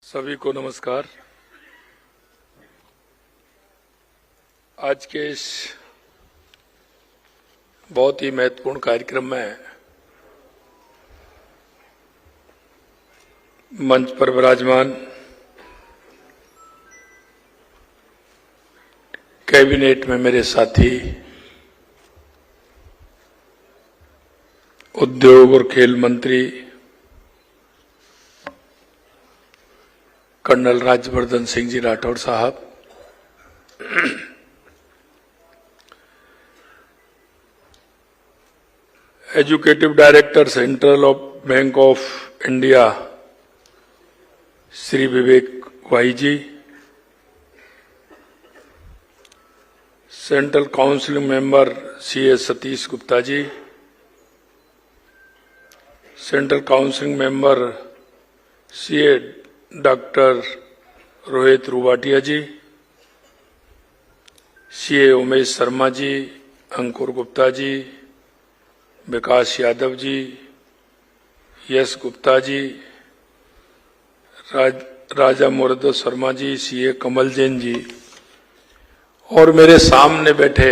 सभी को नमस्कार। आज के इस बहुत ही महत्वपूर्ण कार्यक्रम में मंच पर विराजमान कैबिनेट में मेरे साथी, उद्योग और खेल मंत्री कर्नल राज्यवर्धन सिंह जी राठौड़ साहब, executive director central bank of India Shri Vivek Y ji, central counselling member CA Satish Gupta ji, central counselling member CA doctor Rohit Ruwatia ji, CA Umesh Sharma ji, Ankur Gupta ji, Vikas Yadav ji, Yash Gupta ji, Raja Muraddo Sharma ji, CA Kamal Jain ji और मेरे सामने बैठे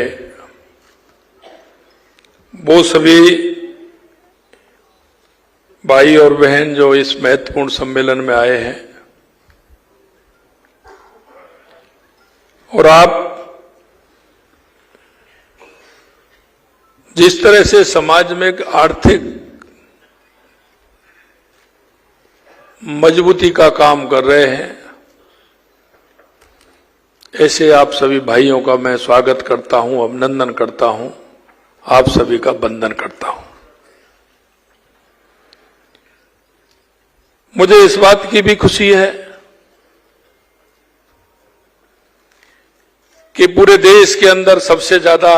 वो सभी भाई और बहन जो इस महत्वपूर्ण सम्मेलन में आए हैं। और आप जिस तरह से समाज में एक आर्थिक मजबूती का काम कर रहे हैं, ऐसे आप सभी भाइयों का मैं स्वागत करता हूं, अभिनंदन करता हूं, आप सभी का वंदन करता हूं। मुझे इस बात की भी खुशी है कि पूरे देश के अंदर सबसे ज्यादा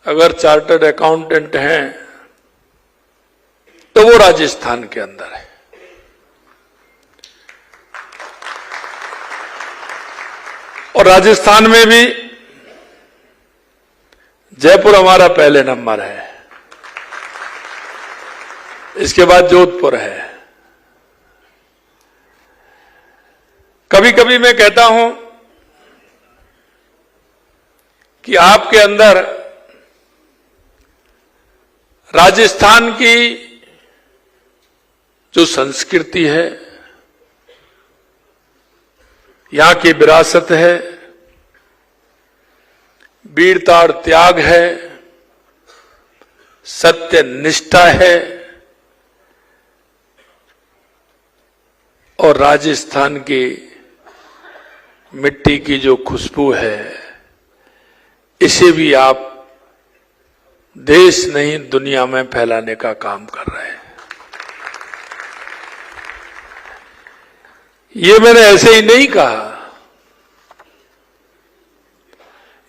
अगर चार्टर्ड अकाउंटेंट हैं तो वो राजस्थान के अंदर है। और राजस्थान में भी जयपुर हमारा पहले नंबर है, इसके बाद जोधपुर है। कभी कभी मैं कहता हूं कि आपके अंदर राजस्थान की जो संस्कृति है, यहां की विरासत है, वीरता और त्याग है, सत्य निष्ठा है और राजस्थान की मिट्टी की जो खुशबू है, इसे भी आप देश नहीं दुनिया में फैलाने का काम कर रहे हैं। ये मैंने ऐसे ही नहीं कहा,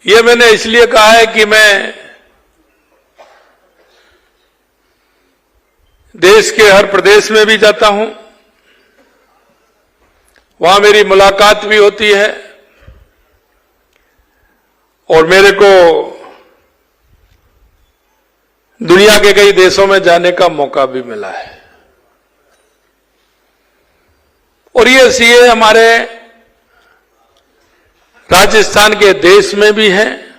ये मैंने इसलिए कहा है कि मैं देश के हर प्रदेश में भी जाता हूं, वहां मेरी मुलाकात भी होती है और मेरे को दुनिया के कई देशों में जाने का मौका भी मिला है। और ये सीए हमारे राजस्थान के देश में भी हैं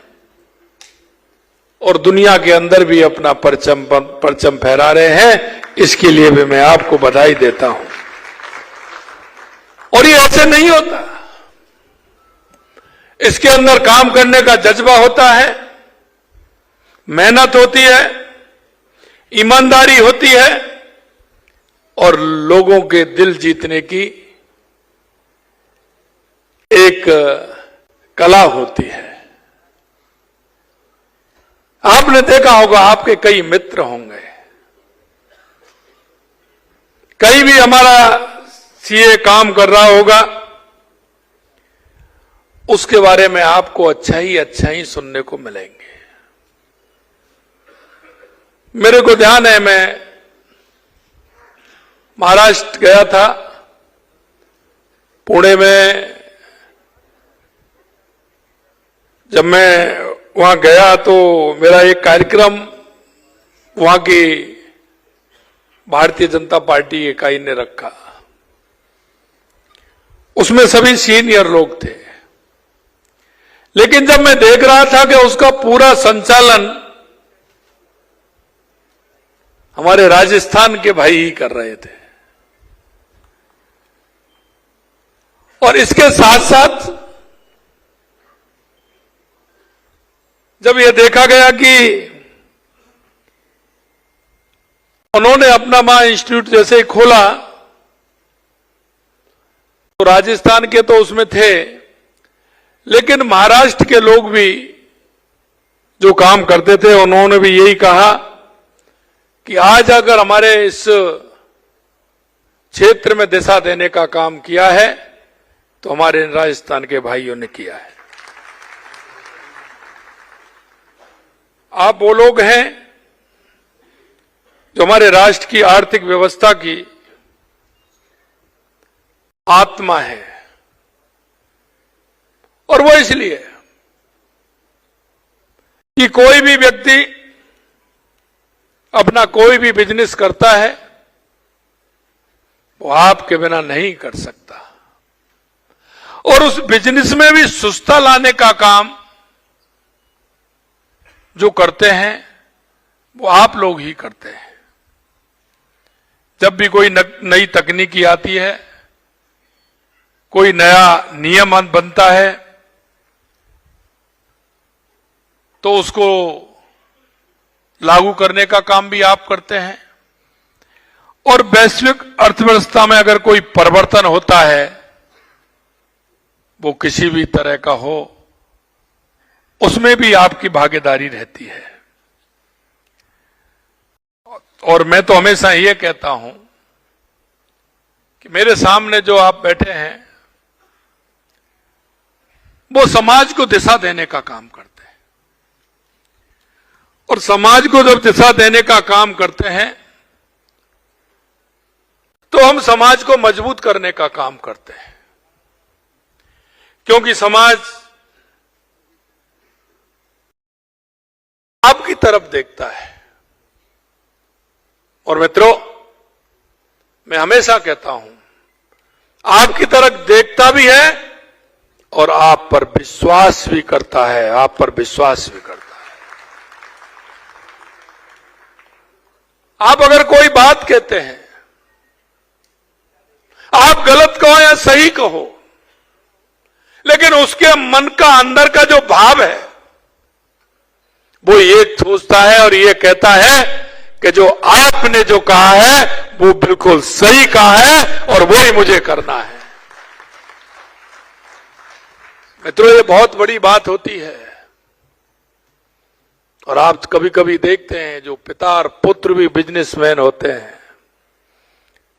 और दुनिया के अंदर भी अपना परचम फहरा रहे हैं। इसके लिए भी मैं आपको बधाई देता हूं। और ये ऐसे नहीं होता, इसके अंदर काम करने का जज्बा होता है, मेहनत होती है, ईमानदारी होती है और लोगों के दिल जीतने की एक कला होती है। आपने देखा होगा, आपके कई मित्र होंगे, कहीं भी हमारा सीए काम कर रहा होगा, उसके बारे में आपको अच्छा ही सुनने को मिलेंगे। मेरे को ध्यान है, मैं महाराष्ट्र गया था, पुणे में जब मैं वहां गया तो मेरा एक कार्यक्रम वहां की भारतीय जनता पार्टी इकाई ने रखा। उसमें सभी सीनियर लोग थे, लेकिन जब मैं देख रहा था कि उसका पूरा संचालन हमारे राजस्थान के भाई ही कर रहे थे, और इसके साथ साथ जब यह देखा गया कि उन्होंने अपना मां इंस्टीट्यूट जैसे ही खोला तो राजस्थान के तो उसमें थे, लेकिन महाराष्ट्र के लोग भी जो काम करते थे उन्होंने भी यही कहा कि आज अगर हमारे इस क्षेत्र में दिशा देने का काम किया है तो हमारे राजस्थान के भाइयों ने किया है। आप वो लोग हैं जो हमारे राष्ट्र की आर्थिक व्यवस्था की आत्मा है, और वो इसलिए कि कोई भी व्यक्ति अपना कोई भी बिजनेस करता है वो आपके बिना नहीं कर सकता, और उस बिजनेस में भी सुस्ता लाने का काम जो करते हैं वो आप लोग ही करते हैं। जब भी कोई नई तकनीकी आती है, कोई नया नियम बनता है, तो उसको लागू करने का काम भी आप करते हैं, और वैश्विक अर्थव्यवस्था में अगर कोई परिवर्तन होता है, वो किसी भी तरह का हो, उसमें भी आपकी भागीदारी रहती है। और मैं तो हमेशा ये कहता हूं कि मेरे सामने जो आप बैठे हैं वो समाज को दिशा देने का काम करते हैं, और समाज को जब दिशा देने का काम करते हैं तो हम समाज को मजबूत करने का काम करते हैं, क्योंकि समाज आपकी तरफ देखता है। और मित्रों, मैं हमेशा कहता हूं, आपकी तरफ देखता भी है और आप पर विश्वास भी करता है, आप पर विश्वास भी करता है। आप अगर कोई बात कहते हैं, आप गलत कहो या सही कहो, लेकिन उसके मन का अंदर का जो भाव है वो ये सोचता है और ये कहता है कि जो आपने जो कहा है वो बिल्कुल सही कहा है और वो ही मुझे करना है। मित्रों, ये बहुत बड़ी बात होती है, और आप कभी कभी देखते हैं जो पिता और पुत्र भी बिजनेसमैन होते हैं,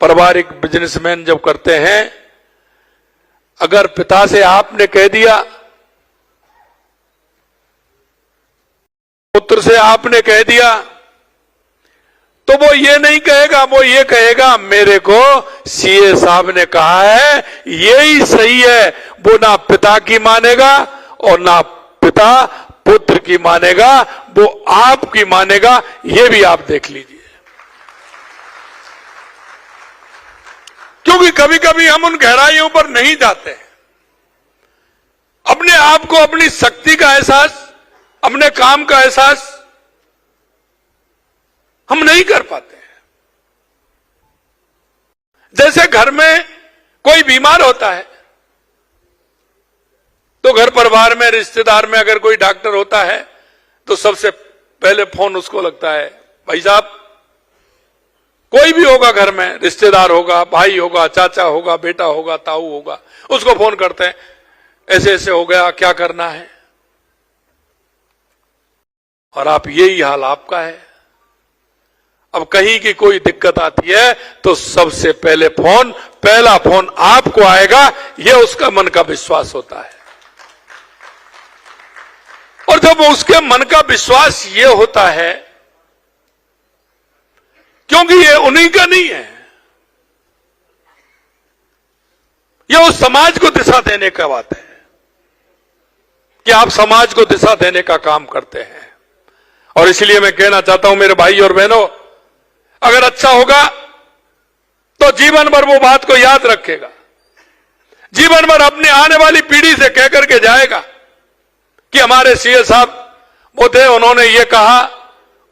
पारिवारिक बिजनेसमैन जब करते हैं, अगर पिता से आपने कह दिया, पुत्र से आपने कह दिया, तो वो ये नहीं कहेगा, वो ये कहेगा मेरे को सीए साहब ने कहा है यही सही है। वो ना पिता की मानेगा और ना पिता पुत्र की मानेगा, वो आपकी मानेगा। ये भी आप देख लीजिए, क्योंकि कभी कभी हम उन गहराइयों पर नहीं जाते हैं। अपने आप को, अपनी शक्ति का एहसास, अपने काम का एहसास हम नहीं कर पाते हैं। जैसे घर में कोई बीमार होता है तो घर परिवार में, रिश्तेदार में अगर कोई डॉक्टर होता है तो सबसे पहले फोन उसको लगता है, भाई साहब, कोई भी होगा घर में, रिश्तेदार होगा, भाई होगा, चाचा होगा, बेटा होगा, ताऊ होगा, उसको फोन करते हैं, ऐसे ऐसे हो गया, क्या करना है। और आप, यही हाल आपका है। अब कहीं की कोई दिक्कत आती है तो सबसे पहला फोन आपको आएगा, यह उसका मन का विश्वास होता है। और जब उसके मन का विश्वास ये होता है, क्योंकि ये उन्हीं का नहीं है, ये उस समाज को दिशा देने का बात है कि आप समाज को दिशा देने का काम करते हैं। और इसलिए मैं कहना चाहता हूं मेरे भाई और बहनों, अगर अच्छा होगा तो जीवन भर वो बात को याद रखेगा, जीवन भर अपने आने वाली पीढ़ी से कह करके जाएगा कि हमारे सीए साहब वो थे, उन्होंने ये कहा,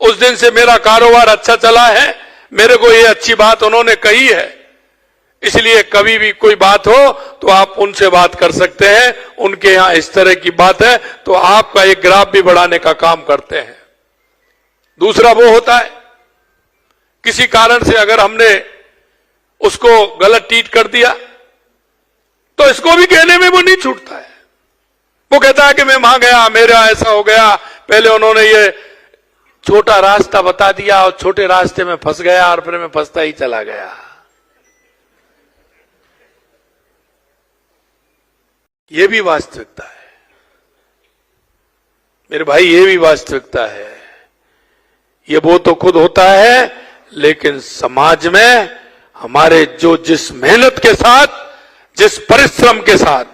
उस दिन से मेरा कारोबार अच्छा चला है, मेरे को ये अच्छी बात उन्होंने कही है। इसलिए कभी भी कोई बात हो तो आप उनसे बात कर सकते हैं, उनके यहां इस तरह की बात है, तो आपका एक ग्राफ भी बढ़ाने का काम करते हैं। दूसरा वो होता है, किसी कारण से अगर हमने उसको गलत ट्रीट कर दिया तो इसको भी कहने में वो नहीं छूटता है। वो कहता है कि मैं वहां गया, मेरा ऐसा हो गया, पहले उन्होंने ये छोटा रास्ता बता दिया और छोटे रास्ते में फंस गया और फिर मैं फंसता ही चला गया। ये भी वास्तविकता है मेरे भाई, ये भी वास्तविकता है। ये वो तो खुद होता है, लेकिन समाज में हमारे जो जिस मेहनत के साथ, जिस परिश्रम के साथ,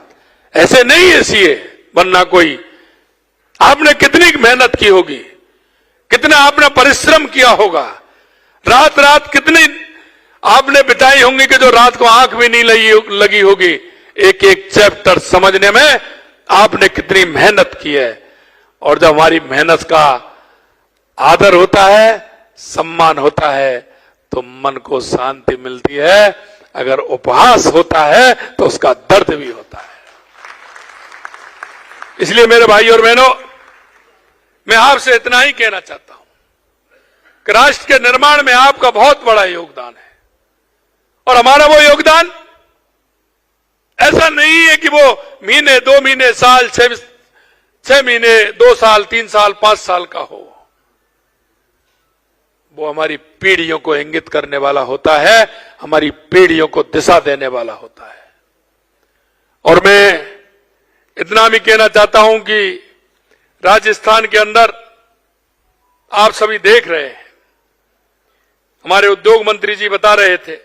ऐसे नहीं है सीए बनना कोई, आपने कितनी मेहनत की होगी, कितना आपने परिश्रम किया होगा, रात रात कितनी आपने बिताई होंगी कि जो रात को आंख भी नहीं लगी होगी, एक एक चैप्टर समझने में आपने कितनी मेहनत की है। और जब हमारी मेहनत का आदर होता है, सम्मान होता है, तो मन को शांति मिलती है। अगर उपहास होता है तो उसका दर्द भी होता है। इसलिए मेरे भाई और बहनों, मैं आपसे इतना ही कहना चाहता हूं कि राष्ट्र के निर्माण में आपका बहुत बड़ा योगदान है। और हमारा वो योगदान ऐसा नहीं है कि वो महीने, 2 महीने, साल, 6 महीने, 2 साल, 3 साल, 5 साल का हो। वो हमारी पीढ़ियों को इंगित करने वाला होता है, हमारी पीढ़ियों को दिशा देने वाला होता है। और मैं इतना भी कहना चाहता हूं कि राजस्थान के अंदर आप सभी देख रहे हैं, हमारे उद्योग मंत्री जी बता रहे थे।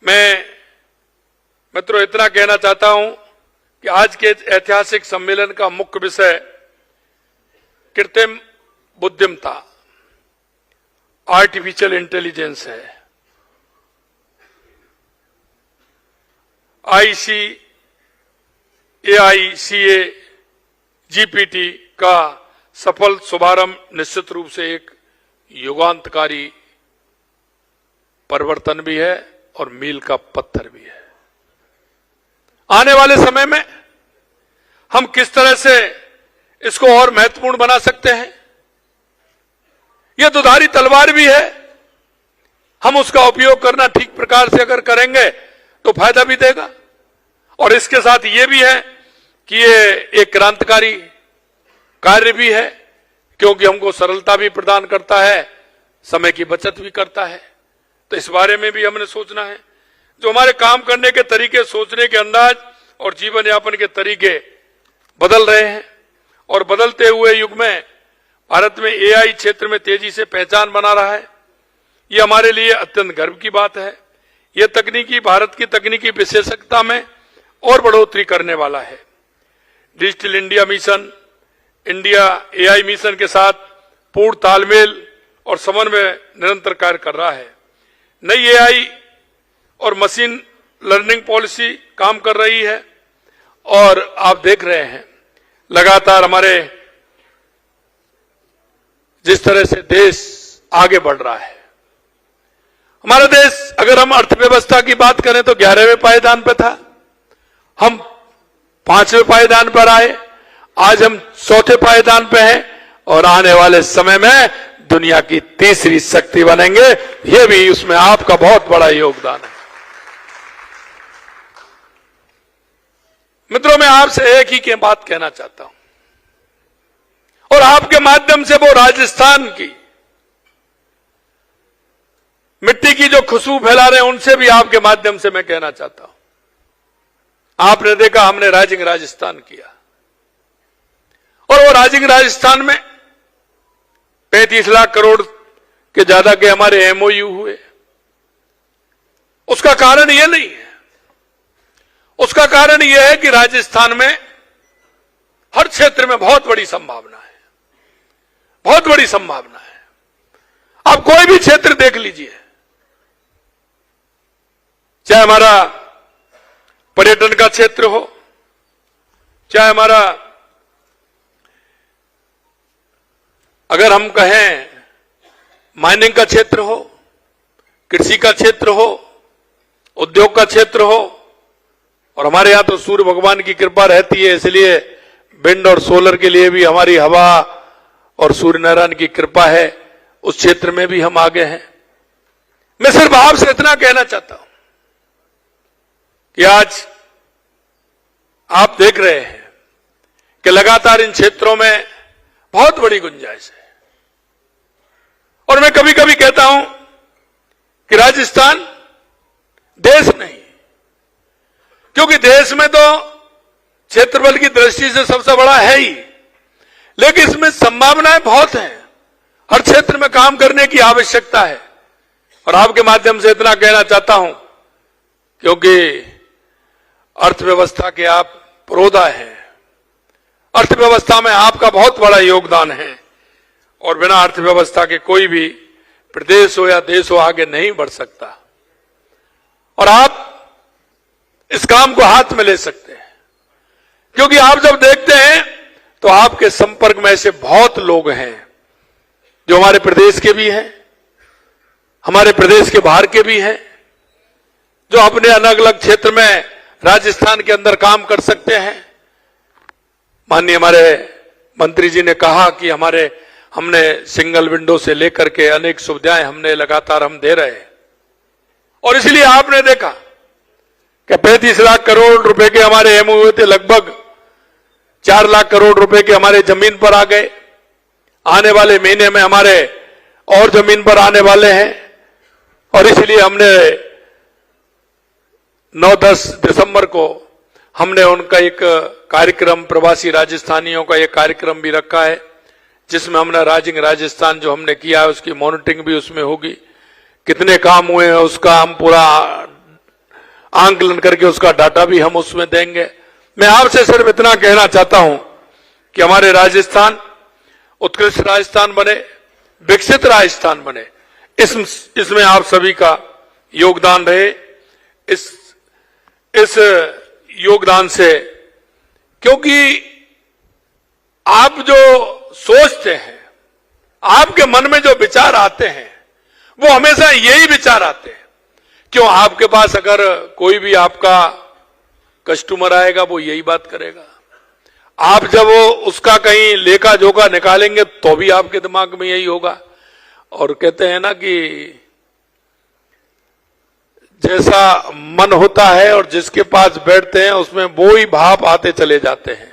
मैं मित्रों इतना कहना चाहता हूं कि आज के ऐतिहासिक सम्मेलन का मुख्य विषय कृत्रिम बुद्धिमत्ता, आर्टिफिशियल इंटेलिजेंस है। AICA GPT का सफल शुभारंभ निश्चित रूप से एक युगांतकारी परिवर्तन भी है और मील का पत्थर भी है। आने वाले समय में हम किस तरह से इसको और महत्वपूर्ण बना सकते हैं, यह दुधारी तलवार भी है। हम उसका उपयोग करना ठीक प्रकार से अगर करेंगे तो फायदा भी देगा। और इसके साथ ये भी है कि ये एक क्रांतिकारी कार्य भी है, क्योंकि हमको सरलता भी प्रदान करता है, समय की बचत भी करता है। तो इस बारे में भी हमने सोचना है। जो हमारे काम करने के तरीके, सोचने के अंदाज और जीवन यापन के तरीके बदल रहे हैं, और बदलते हुए युग में भारत में AI क्षेत्र में तेजी से पहचान बना रहा है। ये हमारे लिए अत्यंत गर्व की बात है। यह तकनीकी भारत की तकनीकी विशेषज्ञता में और बढ़ोतरी करने वाला है। Digital India mission, India AI mission के साथ पूर्ण तालमेल और समन्वय निरंतर कार्य कर रहा है। नई AI और मशीन लर्निंग पॉलिसी काम कर रही है, और आप देख रहे हैं लगातार हमारे जिस तरह से देश आगे बढ़ रहा है। हमारा देश, अगर हम अर्थव्यवस्था की बात करें तो 11वें पायदान पर था, हम 5वें पायदान पर आए, आज हम 4थे पायदान पे हैं, और आने वाले समय में दुनिया की तीसरी शक्ति बनेंगे। यह भी उसमें आपका बहुत बड़ा योगदान है। मित्रों, मैं आपसे एक ही बात कहना चाहता हूं, और आपके माध्यम से वो राजस्थान की मिट्टी की जो खुशबू फैला रहे हैं उनसे भी आपके माध्यम से मैं कहना चाहता हूं। आपने देखा हमने राइजिंग राजस्थान किया, और वो राइजिंग राजस्थान में 35 लाख करोड़ के ज्यादा के हमारे MOU हुए। उसका कारण यह नहीं है, उसका कारण यह है कि राजस्थान में हर क्षेत्र में बहुत बड़ी संभावना है, बहुत बड़ी संभावना है। आप कोई भी क्षेत्र देख लीजिए, चाहे हमारा पर्यटन का क्षेत्र हो, चाहे हमारा अगर हम कहें माइनिंग का क्षेत्र हो, कृषि का क्षेत्र हो, उद्योग का क्षेत्र हो, और हमारे यहां तो सूर्य भगवान की कृपा रहती है, इसलिए विंड और सोलर के लिए भी हमारी हवा और सूर्य नारायण की कृपा है, उस क्षेत्र में भी हम आगे हैं। मैं सिर्फ आपसे इतना कहना चाहता हूं कि आज आप देख रहे हैं कि लगातार इन क्षेत्रों में बहुत बड़ी गुंजाइश है, और मैं कभी कभी कहता हूं कि राजस्थान देश नहीं, क्योंकि देश में तो क्षेत्रफल की दृष्टि से सबसे बड़ा है ही, लेकिन इसमें संभावनाएं बहुत हैं, हर क्षेत्र में काम करने की आवश्यकता है। और आपके माध्यम से इतना कहना चाहता हूं, क्योंकि अर्थव्यवस्था के आप पुरोधा हैं, अर्थव्यवस्था में आपका बहुत बड़ा योगदान है, और बिना अर्थव्यवस्था के कोई भी प्रदेश हो या देश हो आगे नहीं बढ़ सकता। और आप इस काम को हाथ में ले सकते हैं, क्योंकि आप जब देखते हैं तो आपके संपर्क में ऐसे बहुत लोग हैं जो हमारे प्रदेश के भी हैं, हमारे प्रदेश के बाहर के भी हैं, जो अपने अलग अलग क्षेत्र में राजस्थान के अंदर काम कर सकते हैं। माननीय हमारे मंत्री जी ने कहा कि हमने सिंगल विंडो से लेकर के अनेक सुविधाएं हमने लगातार हम दे रहे हैं, और इसलिए आपने देखा कि 35 लाख करोड़ रुपए के हमारे एमओयू थे, लगभग 4 लाख करोड़ रुपए के हमारे जमीन पर आ गए। आने वाले महीने में हमारे और जमीन पर आने वाले हैं, और इसलिए हमने 9-10 दिसंबर को हमने उनका एक कार्यक्रम, प्रवासी राजस्थानियों का एक कार्यक्रम भी रखा है, जिसमें हमने राइजिंग राजस्थान जो हमने किया है उसकी मॉनिटरिंग भी उसमें होगी, कितने काम हुए हैं उसका हम पूरा आंकलन करके उसका डाटा भी हम उसमें देंगे। मैं आपसे सिर्फ इतना कहना चाहता हूं कि हमारे राजस्थान उत्कृष्ट राजस्थान बने, विकसित राजस्थान बने, इसमें आप सभी का योगदान रहे। इस योगदान से, क्योंकि आप जो सोचते हैं, आपके मन में जो विचार आते हैं, वो हमेशा यही विचार आते हैं। क्यों, आपके पास अगर कोई भी आपका कस्टमर आएगा वो यही बात करेगा। आप जब उसका कहीं लेखा जोखा निकालेंगे तो भी आपके दिमाग में यही होगा। और कहते हैं ना कि जैसा मन होता है और जिसके पास बैठते हैं उसमें वो ही भाव आते चले जाते हैं।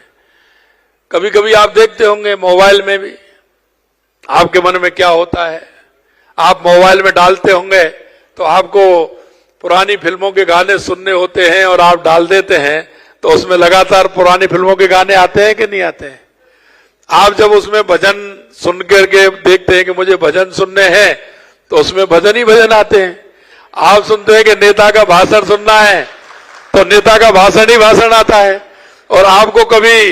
कभी कभी आप देखते होंगे मोबाइल में भी आपके मन में क्या होता है। आप मोबाइल में डालते होंगे तो आपको पुरानी फिल्मों के गाने सुनने होते हैं और आप डाल देते हैं तो उसमें लगातार पुरानी फिल्मों के गाने आते हैं कि नहीं आते हैं। आप जब उसमें भजन सुन करके देखते हैं कि मुझे भजन सुनने हैं तो उसमें भजन ही भजन आते हैं। आप सुनते हैं कि नेता का भाषण सुनना है तो नेता का भाषण ही भाषण आता है। और आपको कभी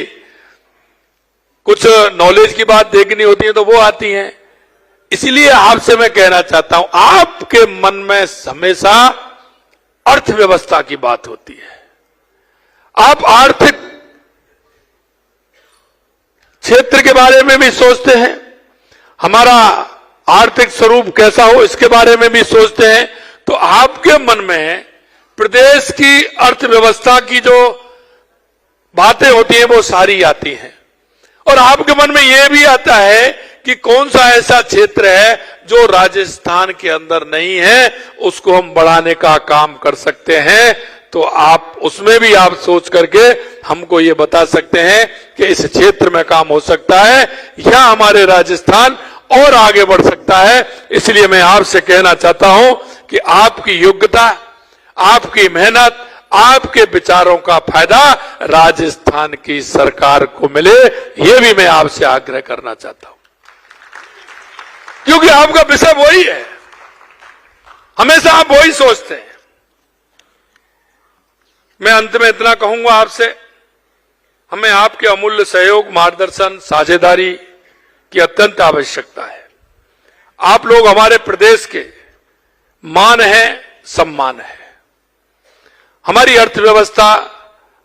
कुछ नॉलेज की बात देखनी होती है तो वो आती है। इसलिए आपसे मैं कहना चाहता हूं, आपके मन में हमेशा अर्थव्यवस्था की बात होती है। आप आर्थिक क्षेत्र के बारे में भी सोचते हैं, हमारा आर्थिक स्वरूप कैसा हो इसके बारे में भी सोचते हैं। तो आपके मन में प्रदेश की अर्थव्यवस्था की जो बातें होती हैं वो सारी आती हैं। और आपके मन में यह भी आता है कि कौन सा ऐसा क्षेत्र है जो राजस्थान के अंदर नहीं है, उसको हम बढ़ाने का काम कर सकते हैं। तो आप उसमें भी आप सोच करके हमको ये बता सकते हैं कि इस क्षेत्र में काम हो सकता है या हमारे राजस्थान और आगे बढ़ सकता है। इसलिए मैं आपसे कहना चाहता हूं कि आपकी योग्यता, आपकी मेहनत, आपके विचारों का फायदा राजस्थान की सरकार को मिले, यह भी मैं आपसे आग्रह करना चाहता हूं, क्योंकि आपका विषय वही है, हमेशा आप वही सोचते हैं। मैं अंत में इतना कहूंगा आपसे, हमें आपके अमूल्य सहयोग, मार्गदर्शन, साझेदारी की अत्यंत आवश्यकता है। आप लोग हमारे प्रदेश के मान है, सम्मान है। हमारी अर्थव्यवस्था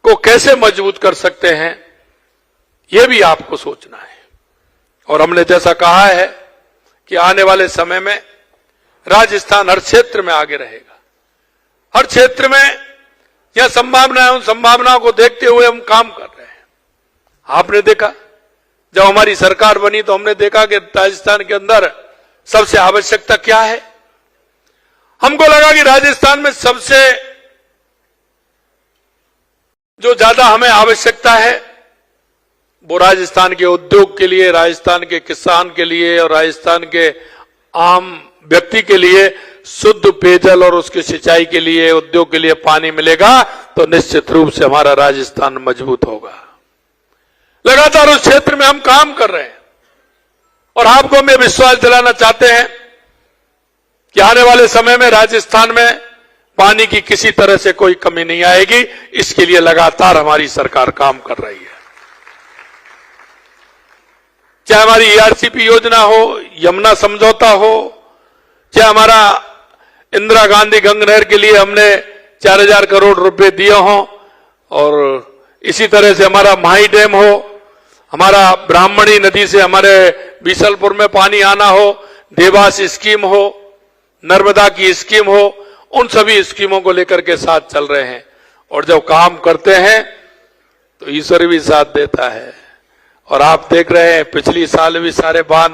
को कैसे मजबूत कर सकते हैं, यह भी आपको सोचना है। और हमने जैसा कहा है कि आने वाले समय में राजस्थान हर क्षेत्र में आगे रहेगा। हर क्षेत्र में यह संभावना है, उन संभावनाओं को देखते हुए हम काम कर रहे हैं। आपने देखा, जब हमारी सरकार बनी तो हमने देखा कि राजस्थान के अंदर सबसे आवश्यकता क्या है। हमको लगा कि राजस्थान में सबसे जो ज्यादा हमें आवश्यकता है वो राजस्थान के उद्योग के लिए, राजस्थान के किसान के लिए और राजस्थान के आम व्यक्ति के लिए शुद्ध पेयजल और उसकी सिंचाई के लिए, उद्योग के लिए पानी मिलेगा तो निश्चित रूप से हमारा राजस्थान मजबूत होगा। लगातार उस क्षेत्र में हम काम कर रहे हैं और आपको हमें विश्वास दिलाना चाहते हैं कि आने वाले समय में राजस्थान में पानी की किसी तरह से कोई कमी नहीं आएगी। इसके लिए लगातार हमारी सरकार काम कर रही है। चाहे हमारी ईआरसीपी योजना हो, यमुना समझौता हो, चाहे हमारा इंदिरा गांधी गंगा नहर के लिए हमने 4000 करोड़ रुपए दिए हों, और इसी तरह से हमारा माही डैम हो, हमारा ब्राह्मणी नदी से हमारे बीसलपुर में पानी आना हो, देवास स्कीम हो, नर्मदा की स्कीम हो, उन सभी स्कीमों को लेकर के साथ चल रहे हैं। और जब काम करते हैं तो ईश्वर भी साथ देता है। और आप देख रहे हैं, पिछली साल भी सारे बांध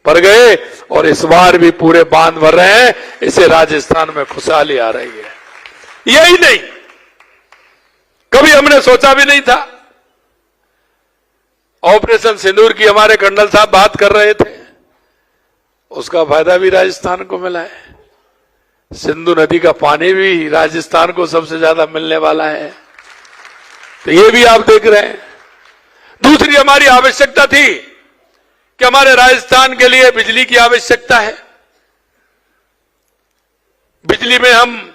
भर गए और इस बार भी पूरे बांध भर रहे हैं। इससे राजस्थान में खुशहाली आ रही है। यही नहीं, कभी हमने सोचा भी नहीं था। ऑपरेशन सिंदूर की हमारे कर्नल साहब बात कर रहे थे, उसका फायदा भी राजस्थान को मिला है। सिंधु नदी का पानी भी राजस्थान को सबसे ज्यादा मिलने वाला है, तो ये भी आप देख रहे हैं। दूसरी हमारी आवश्यकता थी कि हमारे राजस्थान के लिए बिजली की आवश्यकता है। बिजली में हम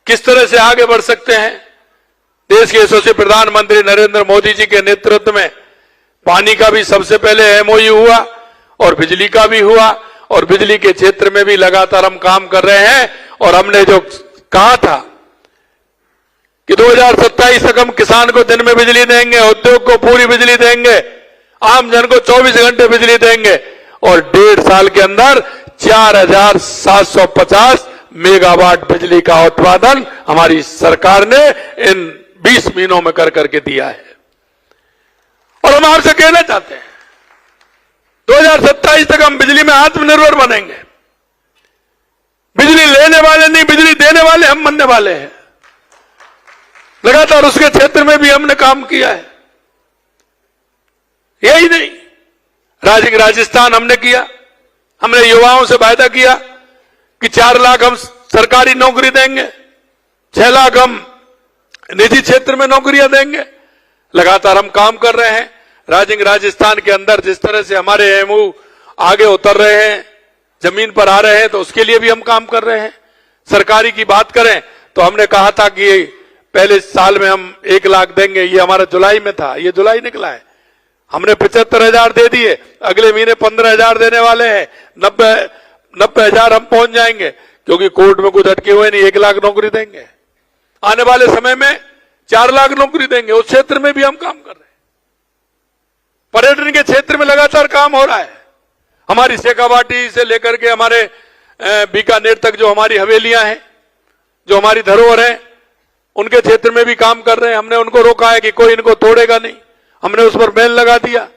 किस तरह से आगे बढ़ सकते हैं। देश के यशस्वी प्रधानमंत्री नरेंद्र मोदी जी के नेतृत्व में पानी का भी सबसे पहले एमओयू हुआ और बिजली का भी हुआ, और बिजली के क्षेत्र में भी लगातार हम काम कर रहे हैं। और हमने जो कहा था कि 2027 तक हम किसान को दिन में बिजली देंगे, उद्योग को पूरी बिजली देंगे, आम जन को 24 घंटे बिजली देंगे, और 1.5 साल के अंदर 4750 मेगावाट बिजली का उत्पादन हमारी सरकार ने इन 20 महीनों में कर करके दिया है। और हम आपसे कहना चाहते हैं 2027 तक हम बिजली में आत्मनिर्भर बनेंगे। बिजली लेने वाले नहीं, बिजली देने वाले हम बनने वाले हैं। लगातार उसके क्षेत्र में भी हमने काम किया है। यही नहीं, राजस्थान हमने किया, हमने युवाओं से वायदा किया कि 4 लाख हम सरकारी नौकरी देंगे, 6 लाख हम निजी क्षेत्र में नौकरियां देंगे। लगातार हम काम कर रहे हैं। राजस्थान के अंदर जिस तरह से हमारे एमओयू आगे उतर रहे हैं, जमीन पर आ रहे हैं, तो उसके लिए भी हम काम कर रहे हैं। सरकारी की बात करें तो हमने कहा था कि पहले साल में हम 1 लाख देंगे, ये हमारा जुलाई में था, ये जुलाई निकला है। हमने 75,000 दे दिए, अगले महीने 15,000 देने वाले हैं, 90,000 हम पहुंच जाएंगे, क्योंकि कोर्ट में कुछ अटके हुए नहीं। 1 लाख नौकरी देंगे, आने वाले समय में 4 लाख नौकरी देंगे। उस क्षेत्र में भी हम काम कर रहे हैं। पर्यटन के क्षेत्र में लगातार काम हो रहा है। हमारी शेखावाटी से लेकर के हमारे बीकानेर तक जो हमारी हवेलियां हैं, जो हमारी धरोहर है, उनके क्षेत्र में भी काम कर रहे हैं। हमने उनको रोका है कि कोई इनको तोड़ेगा नहीं, हमने उस पर बैन लगा दिया।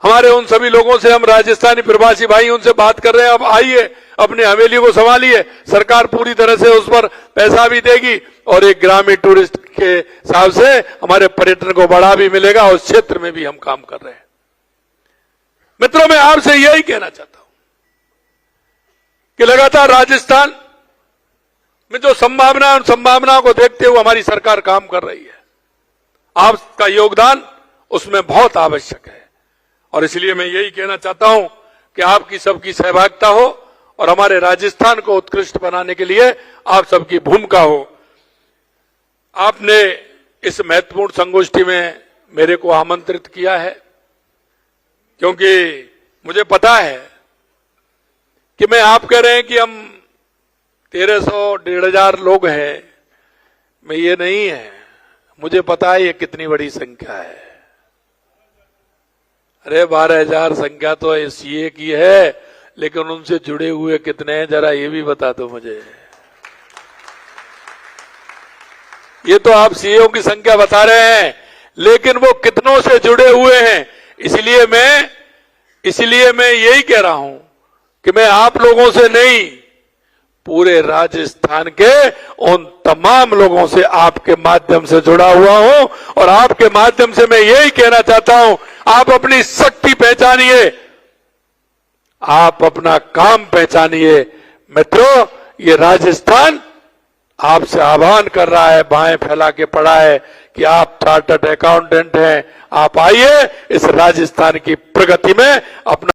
हमारे उन सभी लोगों से, हम राजस्थानी प्रवासी भाई उनसे बात कर रहे हैं, अब आइए अपने हवेली को संभालिए, सरकार पूरी तरह से उस पर पैसा भी देगी और एक ग्रामीण टूरिस्ट के हिसाब से हमारे पर्यटन को बढ़ा भी मिलेगा। उस क्षेत्र में भी हम काम कर रहे हैं। मित्रों, मैं आपसे यही कहना चाहता हूं कि लगातार राजस्थान में जो संभावना है, उन संभावनाओं को देखते हुए हमारी सरकार काम कर रही है। आपका योगदान उसमें बहुत आवश्यक है, और इसलिए मैं यही कहना चाहता हूं कि आपकी सबकी सहभागिता हो और हमारे राजस्थान को उत्कृष्ट बनाने के लिए आप सबकी भूमिका हो। आपने इस महत्वपूर्ण संगोष्ठी में मेरे को आमंत्रित किया है, क्योंकि मुझे पता है कि मैं आप कह रहे हैं कि हम 1300-1500 लोग हैं, मैं ये नहीं है, मुझे पता है ये कितनी बड़ी संख्या है। अरे 12,000 संख्या तो सीए की है, लेकिन उनसे जुड़े हुए कितने हैं जरा ये भी बता दो मुझे। ये तो आप सीएओ की संख्या बता रहे हैं, लेकिन वो कितनों से जुड़े हुए हैं। इसलिए मैं यही कह रहा हूं कि मैं आप लोगों से नहीं, पूरे राजस्थान के उन तमाम लोगों से आपके माध्यम से जुड़ा हुआ हूं, और आपके माध्यम से मैं यही कहना चाहता हूं, आप अपनी शक्ति पहचानिए, आप अपना काम पहचानिए। मित्रों, ये राजस्थान आपसे आह्वान कर रहा है, बाहें फैला के पड़ा है कि आप चार्टर्ड अकाउंटेंट हैं, आप आइए इस राजस्थान की प्रगति में अपना